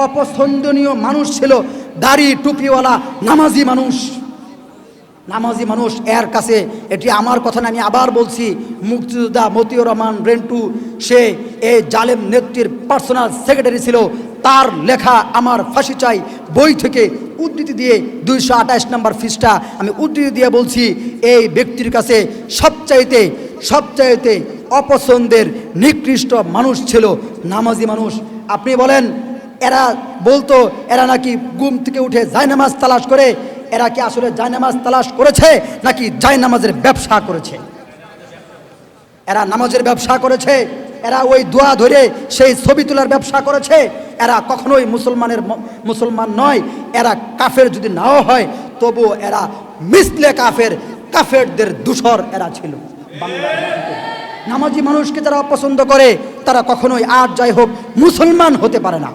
অপছন্দনীয় মানুষ ছিল দাড়ি টুপিওয়ালা নামাজি মানুষ। নামাজি মানুষ এর কাছে, এটি আমার কথা না, আমি আবার বলছি, মুক্তিযোদ্ধা মতিউর রহমান রেন্টু সে এই জালেম নেত্রীর পার্সোনাল সেক্রেটারি ছিল। তার লেখা আমার ফাঁসি চাই বই থেকে উদ্ধৃতি দিয়ে 228 নম্বর পৃষ্ঠা আমি উদ্ধৃতি দিয়ে বলছি, এই ব্যক্তির কাছে সবচাইতে অপছন্দের নিকৃষ্ট মানুষ ছিল নামাজি মানুষ। আপনি বলেন, এরা বলতো এরা নাকি ঘুম থেকে উঠে জায়নামাজ তালাশ করে, এরা কি আসলে জায়নামাজ তালাশ করেছে নাকি জায়নামাজের ব্যবসা করেছে? এরা নামাজের ব্যবসা করেছে, এরা ওই দোয়া ধরে সেই ছবি তোলার ব্যবসা করেছে। এরা কখনোই মুসলমান নয়। এরা কাফের যদি নাও হয় তবুও এরা মিসলে কাফেরদের দূষর এরা ছিল। নামাজি মানুষকে যারা অপছন্দ করে তারা কখনোই আর যাই হোক মুসলমান হতে পারে না।